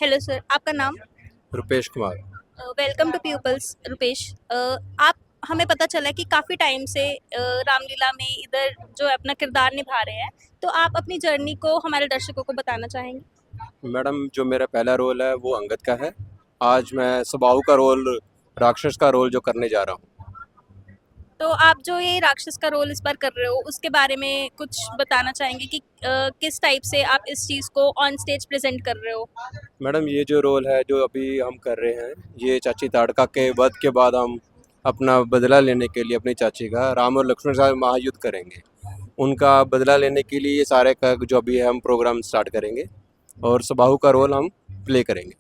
Hello sir, आपका नाम? Rupesh Kumar. Welcome to people's Rupesh. आप हमें पता चला कि काफ़ी टाइम से रामलीला में इधर जो है अपना किरदार निभा रहे हैं, तो आप अपनी जर्नी को हमारे दर्शकों को बताना चाहेंगे? मैडम, जो मेरा पहला रोल है वो अंगद का है। आज मैं सबाऊ का रोल, राक्षस का रोल जो करने जा रहा हूँ। तो आप जो ये राक्षस का रोल इस बार कर रहे हो, उसके बारे में कुछ बताना चाहेंगे कि किस टाइप से आप इस चीज़ को ऑन स्टेज प्रेजेंट कर रहे हो? मैडम, ये जो रोल है जो अभी हम कर रहे हैं, ये चाची ताड़का के वध के बाद हम अपना बदला लेने के लिए अपनी चाची का राम और लक्ष्मण साथ महायुद्ध करेंगे। उनका बदला लेने के लिए ये सारे का जो अभी है हम प्रोग्राम स्टार्ट करेंगे और सबाहू का रोल हम प्ले करेंगे।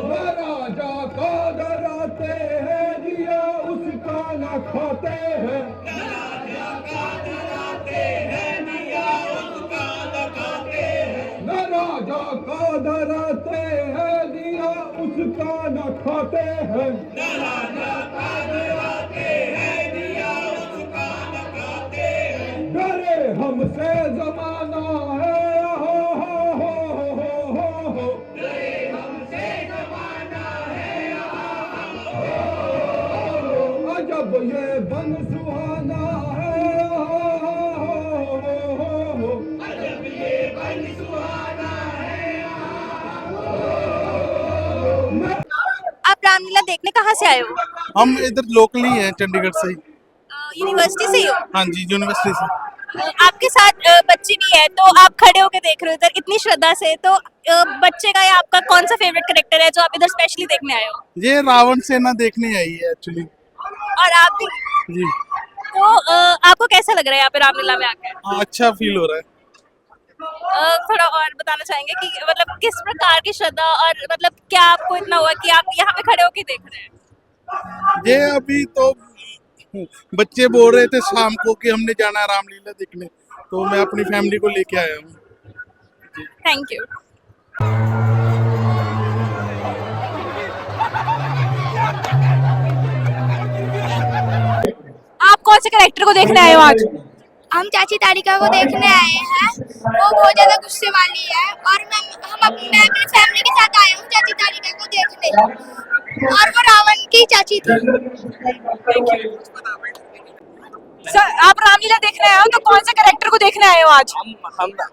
राजा को डराते हैं, दिया उसका न खाते हैं। राजा को डराते हैं, दिया उसका न खाते हैं। राजा को डराते हैं, दिया उसका न खाते हैं। राजा को डराते हैं, दिया उसका न खाते हैं। डरे हमसे जमाना है, हो हो हो हो हो। जब ये बन सुहाना है, जब ये बन सुहाना है। आप रामलीला देखने कहाँ से आए हो? हम इधर लोकली हैं, चंडीगढ़ से ही। यूनिवर्सिटी से ही हो? हाँ जी, यूनिवर्सिटी से। आपके साथ बच्ची भी है, तो आप खड़े होकर देख रहे हो इधर इतनी श्रद्धा से, तो बच्चे का या आपका कौन सा फेवरेट करेक्टर है जो आप इधर स्पेशली देखने आए हो? ये रावण सेना देखने आई है एक्चुअली। और आप भी? जी। तो आपको कैसा लग रहा है यहाँ पे रामलीला में आकर? हाँ, अच्छा फील हो रहा है। थोड़ा और बताना चाहेंगे कि मतलब किस प्रकार की श्रद्धा और मतलब क्या आपको इतना हुआ कि आप यहाँ पे खड़े होकर देख रहे हैं? ये अभी तो बच्चे बोल रहे थे शाम को कि हमने जाना है रामलीला देखने, तो मैं अपनी फैमिली को लेके आया हूँ। Thank you. आप कौन से कैरेक्टर को देखने आए हो आज? हम चाची तारिका को देखने आए हैं। वो बहुत ज्यादा गुस्से वाली है और मैं अपनी फैमिली के साथ आया हूँ चाची तारिका को देखने, और वो रावण की चाची थी। सर, आप रामलीला देखने आए हो, तो कौन से कैरेक्टर को देखने आए हो आज?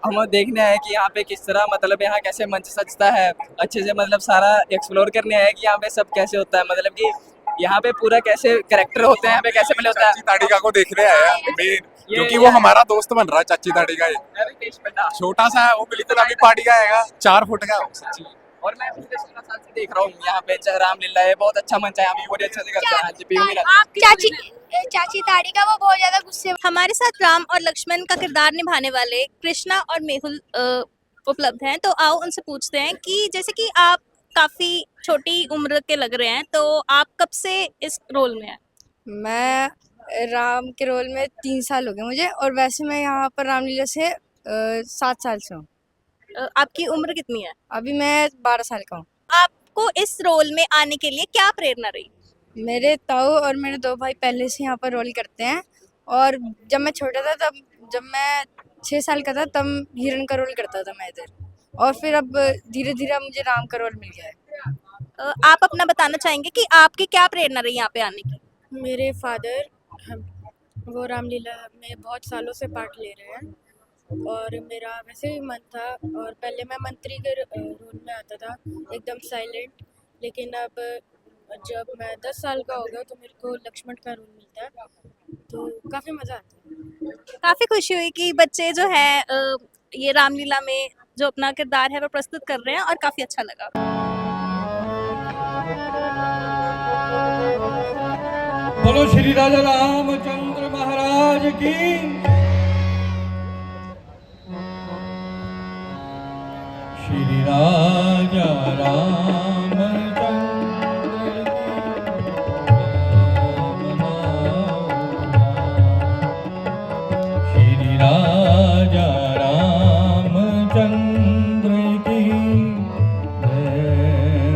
हम देखने आए कि यहाँ पे किस तरह मतलब यहाँ कैसे मंच सजता है अच्छे से, मतलब सारा एक्सप्लोर करने आए कि यहाँ पे सब कैसे होता है, मतलब कि यहाँ पे पूरा कैसे कैरेक्टर होते हैं, यहाँ पे कैसे मिले होता है। चाची ताड़िका को देखने आया मेन, क्योंकि वो हमारा दोस्त बन रहा है। चाची ताड़िका छोटा सा है, वो बिल्कुल अभी पार्टी का आएगा, 4 फुट का सच्ची। और मैं पिछले 16 साल से देख रहा हूँ यहाँ पे रामलीला है, बहुत अच्छा मंच है, यहाँ पे अच्छे से करते हैं। चाची तारिका वो बहुत ज्यादा गुस्से। हमारे साथ राम और लक्ष्मण का किरदार निभाने वाले कृष्णा और मेहुल उपलब्ध हैं, तो आओ उनसे पूछते हैं कि जैसे कि आप काफी छोटी उम्र के लग रहे हैं, तो आप कब से इस रोल में हैं? मैं राम के रोल में 3 साल हो गए मुझे, और वैसे मैं यहाँ पर रामलीला से 7 साल से हूँ। आपकी उम्र कितनी है? अभी मैं 12 साल का हूँ। आपको इस रोल में आने के लिए क्या प्रेरणा रही? मेरे ताऊ और मेरे 2 भाई पहले से यहाँ पर रोल करते हैं, और जब मैं छोटा था तब, जब मैं 6 साल का था तब हिरण का रोल करता था मैं इधर, और फिर अब धीरे धीरे मुझे राम का रोल मिल गया है। आप अपना बताना चाहेंगे कि आपकी क्या प्रेरणा रही यहाँ पे आने की? मेरे फादर वो रामलीला में बहुत सालों से पार्ट ले रहे हैं, और मेरा वैसे ही मन था, और पहले मैं मंत्री के रोल में आता था एकदम साइलेंट, लेकिन अब जब मैं 10 साल का हो गया तो मेरे को लक्ष्मण का रोल मिलता है, तो काफ़ी मज़ा आता है। काफी खुशी हुई कि बच्चे जो है ये रामलीला में जो अपना किरदार है वो प्रस्तुत कर रहे हैं, और काफी अच्छा लगा। बोलो श्री राजा रामचंद्र महाराज की। श्री राजा रामचंद्र श्री राजा रामचंद्र की जय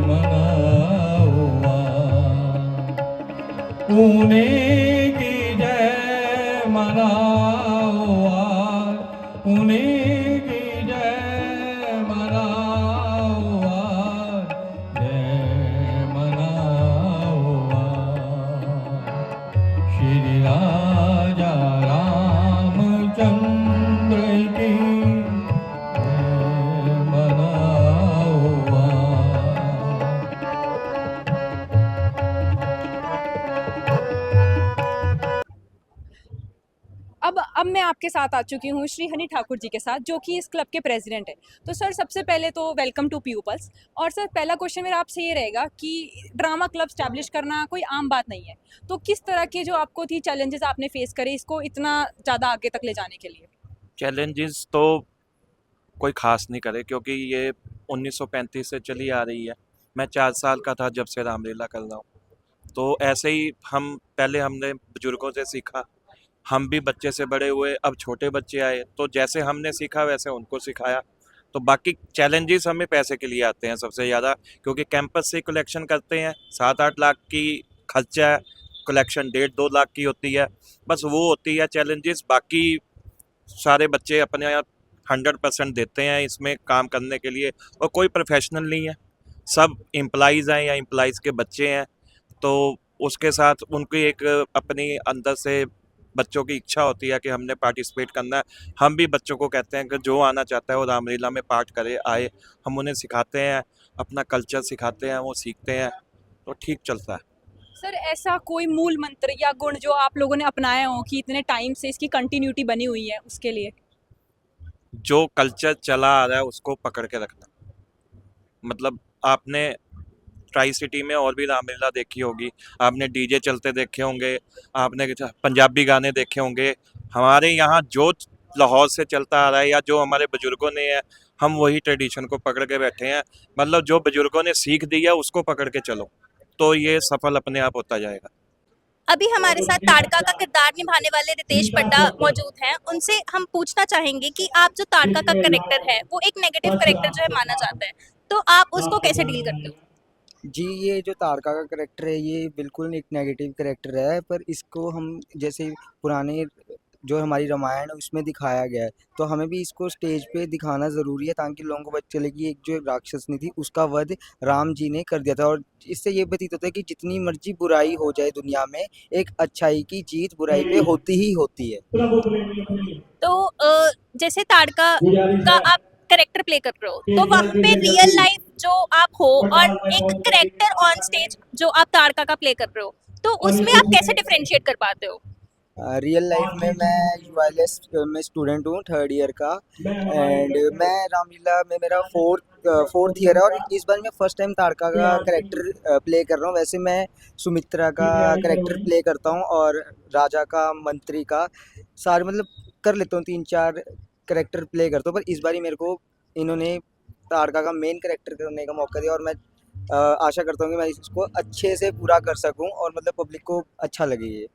मनाओ। उन्हीं की जय मनाओ, उन्हीं की जय मैं आपके साथ आ चुकी हूँ श्री हनी ठाकुर जी के साथ, जो कि इस क्लब के प्रेसिडेंट है। तो सर, सबसे पहले तो वेलकम टू पीपल्स। और सर, पहला क्वेश्चन मेरा आपसे ये रहेगा कि ड्रामा क्लब स्टैब्लिश करना कोई आम बात नहीं है, तो किस तरह के जो आपको थी चैलेंजेस आपने फेस करे इसको इतना ज़्यादा आगे तक ले जाने के लिए? चैलेंजेस तो कोई ख़ास नहीं करे, क्योंकि ये 1935 से चली आ रही है। मैं 4 साल का था जब से रामलीला कर रहा हूँ। तो ऐसे ही हमने बुजुर्गों से सीखा, हम भी बच्चे से बड़े हुए, अब छोटे बच्चे आए, तो जैसे हमने सीखा वैसे उनको सिखाया। तो बाकी चैलेंजेस हमें पैसे के लिए आते हैं सबसे ज़्यादा, क्योंकि कैंपस से कलेक्शन करते हैं, 7-8 लाख की खर्चा है, कलेक्शन 1.5-2 लाख की होती है, बस वो होती है चैलेंजेस। बाकी सारे बच्चे अपने 100% देते हैं इसमें काम करने के लिए, और कोई प्रोफेशनल नहीं है, सब एम्प्लॉइज़ हैं या एम्प्लॉइज़ के बच्चे हैं। तो उसके साथ उनकी एक अपनी अंदर से बच्चों की इच्छा होती है कि हमने पार्टिसिपेट करना है। हम भी बच्चों को कहते हैं कि जो आना चाहता है वो रामलीला में पार्ट करे, आए। हम उन्हें सिखाते हैं, अपना कल्चर सिखाते हैं, वो सीखते हैं, तो ठीक चलता है। सर, ऐसा कोई मूल मंत्र या गुण जो आप लोगों ने अपनाया हो कि इतने टाइम से इसकी कंटिन्यूटी बनी हुई है उसके लिए? जो कल्चर चला आ रहा है उसको पकड़ के रखना। मतलब आपने ट्राई सिटी में और भी रामलीला देखी होगी, आपने डीजे चलते देखे होंगे, आपने पंजाबी गाने देखे होंगे। हमारे यहाँ जो लाहौर से चलता आ रहा है या जो हमारे बुजुर्गों ने है, हम वही ट्रेडिशन को पकड़ के बैठे हैं। मतलब जो बुजुर्गों ने सीख दी है उसको पकड़ के चलो, तो ये सफल अपने आप होता जाएगा। अभी हमारे साथ ताड़का का किरदार निभाने वाले रितेश पड्डा मौजूद हैं। उनसे हम पूछना चाहेंगे कि आप जो ताड़का का कैरेक्टर है वो एक नेगेटिव कैरेक्टर जो है माना जाता है, तो आप उसको कैसे डील करते हो? जी, ये जो तारका का करैक्टर है ये बिल्कुल एक नेगेटिव करैक्टर है, पर इसको हम जैसे पुराने जो हमारी रामायण है उसमें दिखाया गया है, तो हमें भी इसको स्टेज पे दिखाना ज़रूरी है, ताकि लोगों को पता चले कि एक जो राक्षसनी थी उसका वध राम जी ने कर दिया था। और इससे ये प्रतीत होता है कि जितनी मर्जी बुराई हो जाए दुनिया में, एक अच्छाई की जीत बुराई पे होती ही होती है। तो जैसे ताड़का का आप कैरेक्टर प्ले कर रहे हो, तो वहाँ पे रियल लाइफ जो आप हो और एक कैरेक्टर ऑन स्टेज जो आप ताड़का का प्ले कर रहे हो, तो उसमें आप कैसे डिफरेंशिएट कर पाते हो? रियल लाइफ में मैं यूआईएलएस में स्टूडेंट हूँ 3rd ईयर का, एंड मैं रामलीला में मेरा फोर्थ ईयर है, और इस बार मैं फर्स्ट टाइम ताड़का का करैक्टर प्ले कर रहा हूँ। वैसे मैं सुमित्रा का करैक्टर प्ले करता हूँ और राजा का, मंत्री का, सारे मतलब कर लेता हूँ, 3-4 करैक्टर प्ले करता हूँ, पर इस बार ही मेरे को इन्होंने ताड़का का मेन करैक्टर करने का मौका दिया, और मैं आशा करता हूँ कि मैं इसको अच्छे से पूरा कर सकूँ और मतलब पब्लिक को अच्छा लगे ये।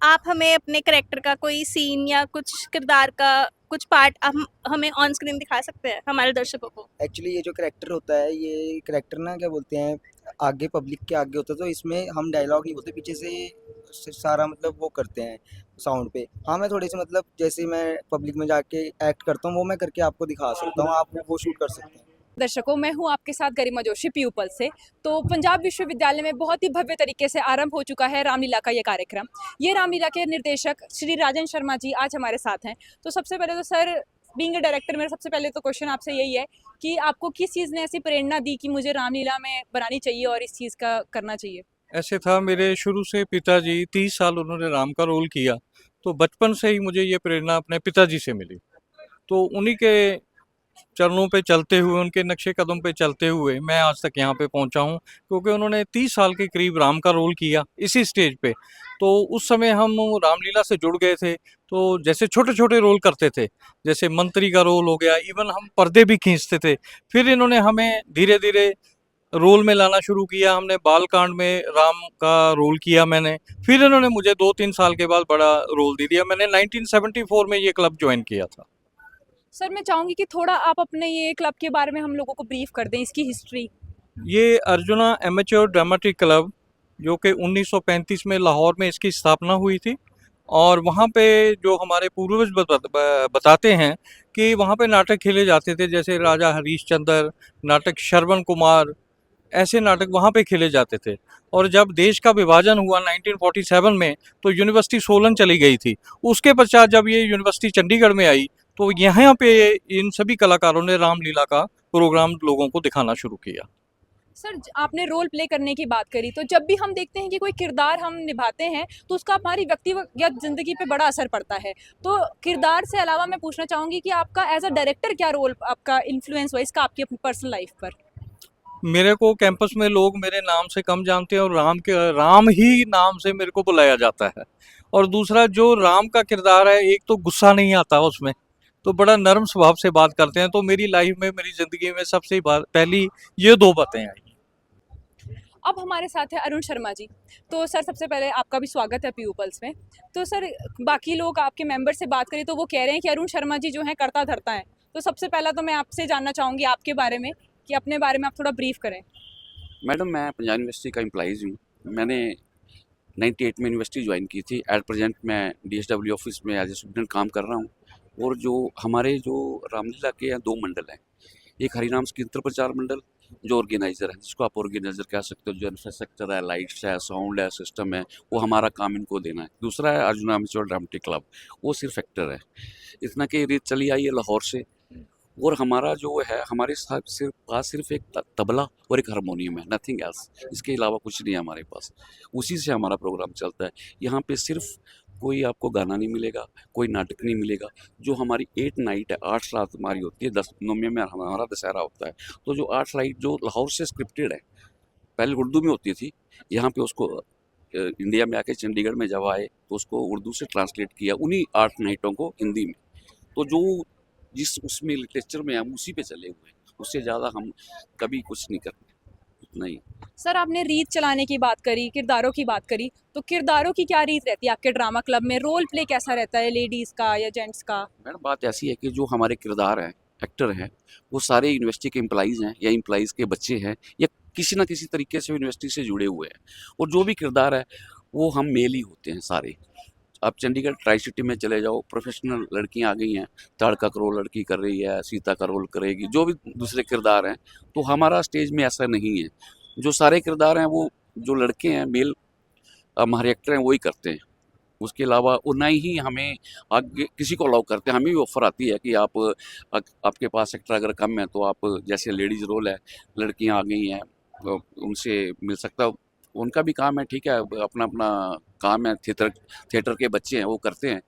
आप हमें अपने कैरेक्टर का कोई सीन या कुछ किरदार का कुछ पार्ट हमें ऑन स्क्रीन दिखा सकते हैं हमारे दर्शकों को? एक्चुअली ये जो करैक्टर होता है, ये करैक्टर ना क्या बोलते हैं, आगे पब्लिक के आगे होता है, तो इसमें हम डायलॉग नहीं बोलते, पीछे से सारा मतलब वो करते हैं साउंड पे। हाँ, मैं थोड़े से मतलब जैसे मैं पब्लिक में जाके एक्ट करता हूँ वो मैं करके आपको दिखा सकता हूँ, आप वो शूट कर सकते हैं। दर्शकों, मैं हूं आपके साथ गरिमा जोशी पीपल से। तो पंजाब विश्वविद्यालय में बहुत ही भव्य तरीके से आरंभ हो चुका है रामलीला का ये कार्यक्रम। ये रामलीला के निर्देशक श्री राजन शर्मा जी आज हमारे साथ हैं। तो सबसे पहले तो सर, बीइंग अ डायरेक्टर, मेरा सबसे पहले तो क्वेश्चन आपसे यही है कि आपको किस चीज़ ने ऐसी प्रेरणा दी कि मुझे रामलीला में बनानी चाहिए और इस चीज़ का करना चाहिए? ऐसे था, मेरे शुरू से पिताजी 30 साल उन्होंने राम का रोल किया, तो बचपन से ही मुझे ये प्रेरणा अपने पिताजी से मिली। तो उन्हीं के चरणों पे चलते हुए, उनके नक्शे कदम पे चलते हुए मैं आज तक यहाँ पे पहुँचा हूँ, क्योंकि उन्होंने 30 साल के करीब राम का रोल किया इसी स्टेज पे। तो उस समय हम रामलीला से जुड़ गए थे, तो जैसे छोटे छोटे रोल करते थे, जैसे मंत्री का रोल हो गया, इवन हम पर्दे भी खींचते थे। फिर इन्होंने हमें धीरे धीरे रोल में लाना शुरू किया, हमने बालकांड में राम का रोल किया मैंने। फिर इन्होंने मुझे 2-3 साल के बाद बड़ा रोल दे दिया। मैंने 1974 में ये क्लब ज्वाइन किया था। सर, मैं चाहूँगी कि थोड़ा आप अपने ये क्लब के बारे में हम लोगों को ब्रीफ कर दें, इसकी हिस्ट्री। ये अर्जुना एमेच्योर ड्रामेटिक क्लब, जो कि 1935 में लाहौर में इसकी स्थापना हुई थी, और वहाँ पे जो हमारे पूर्वज बताते हैं कि वहाँ पे नाटक खेले जाते थे, जैसे राजा हरीशचंद्र, नाटक श्रवण कुमार, ऐसे नाटक वहाँ पे खेले जाते थे। और जब देश का विभाजन हुआ 1947 में, तो यूनिवर्सिटी सोलन चली गई थी। उसके पश्चात जब ये यूनिवर्सिटी चंडीगढ़ में आई, तो यहाँ पे इन सभी कलाकारों ने रामलीला का प्रोग्राम लोगों को दिखाना शुरू किया। सर आपने रोल प्ले करने की बात करी, तो जब भी हम देखते हैं कि कोई किरदार हम निभाते हैं तो उसका हमारी व्यक्तिगत ज़िंदगी पे बड़ा असर पड़ता है। तो किरदार से अलावा मैं पूछना चाहूँगी कि आपका एज अ डायरेक्टर क्या रोल, आपका इन्फ्लुएंस हुआ इसका आपकी अपनी पर्सनल लाइफ पर? मेरे को कैंपस में लोग मेरे नाम से कम जानते हैं और राम ही नाम से मेरे को बुलाया जाता है। और दूसरा, जो राम का किरदार है, एक तो गुस्सा नहीं आता उसमें, तो बड़ा नरम स्वभाव से बात करते हैं। तो मेरी लाइफ में, मेरी ज़िंदगी में सबसे पहली ये दो बातें आई। अब हमारे साथ है अरुण शर्मा जी। तो सर सबसे पहले आपका भी स्वागत है पीयूपल्स में। तो सर बाकी लोग आपके मेंबर से बात करें तो वो कह रहे हैं कि अरुण शर्मा जी जो हैं करता धरता है। तो सबसे पहला तो मैं आपसे जानना चाहूँगी आपके बारे में, कि अपने बारे में आप थोड़ा ब्रीफ करें। मैडम, मैं पंजाब यूनिवर्सिटी का एम्प्लॉइज़ हूँ। मैंने 98 में यूनिवर्सिटी ज्वाइन की थी। एट प्रेजेंट मैं DSW ऑफिस में एज ए स्टूडेंट काम कर रहा हूँ। और जो हमारे जो रामलीला के हैं 2 मंडल हैं। एक हरिनाम कीर्तन प्रचार मंडल जो ऑर्गेनाइज़र है, जिसको आप ऑर्गेनाइज़र कह सकते हो, जो इंफ्रास्ट्रक्चर है, लाइट्स है, साउंड है, सिस्टम है, वो हमारा काम इनको देना है। दूसरा है अर्जुना मिचोर ड्रामेटिक क्लब, वो सिर्फ एक्टर है। इतना कि रीत चली आई है लाहौर से। और हमारा जो है, हमारे साथ सिर्फ एक तबला और एक हारमोनियम है, नथिंग एल्स। इसके अलावा कुछ नहीं है हमारे पास। उसी से हमारा प्रोग्राम चलता है। यहाँ पे सिर्फ कोई आपको गाना नहीं मिलेगा, कोई नाटक नहीं मिलेगा। जो हमारी 8 नाइट है, 8 रात हमारी होती है। 10 नवमी में हमारा दशहरा होता है। तो जो 8 नाइट जो लाहौर से स्क्रिप्टेड है, पहले उर्दू में होती थी। यहाँ पे उसको इंडिया में आके चंडीगढ़ में जब आए तो उसको उर्दू से ट्रांसलेट किया, उन्हीं 8 नाइटों को हिंदी में। तो जो जिस उसमें लिटरेचर में हम उसी पे चले हुए हैं। उससे ज़्यादा हम कभी कुछ नहीं करते, इतना ही। सर आपने रीत चलाने की बात करी, किरदारों की बात करी, तो किरदारों की क्या रीत रहती है आपके ड्रामा क्लब में? रोल प्ले कैसा रहता है, लेडीज़ का या जेंट्स का? मैडम, बात ऐसी है कि जो हमारे किरदार हैं, एक्टर हैं, वो सारे यूनिवर्सिटी के एम्प्लॉइज़ हैं या एम्प्लॉइज़ के बच्चे हैं या किसी ना किसी तरीके से यूनिवर्सिटी से जुड़े हुए हैं। और जो भी किरदार है वो हम मेल ही होते हैं सारे। आप चंडीगढ़ ट्राई सिटी में चले जाओ, प्रोफेशनल लड़कियां आ गई हैं। ताड़का का रोल लड़की कर रही है, सीता का रोल करेगी, जो भी दूसरे किरदार हैं। तो हमारा स्टेज में ऐसा नहीं है। जो सारे किरदार हैं वो जो लड़के हैं, मेल हमारे एक्टर हैं, वही करते हैं। उसके अलावा और ना ही हमें आगे किसी को अलाउ करते हैं। हमें भी ऑफर आती है कि आपके पास एक्टर अगर कम है तो आप, जैसे लेडीज़ रोल है, लड़कियां आ गई हैं, उनसे मिल सकता है। उनका भी काम है, ठीक है, अपना अपना काम है। थिएटर के बच्चे हैं, वो करते हैं।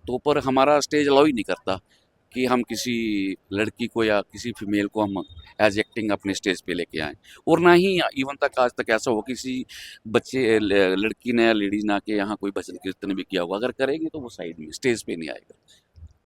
तो पर हमारा स्टेज अलाउ ही नहीं करता कि हम किसी लड़की को या किसी फीमेल को हम एज एक्टिंग अपने स्टेज पे लेके आएँ। और ना ही इवन तक आज तक ऐसा हो किसी बच्चे लड़की ने या लेडीज़ ने आके यहाँ कोई भजन कीर्तन भी किया होगा। अगर करेगी तो वो साइड में, स्टेज पे नहीं आएगा।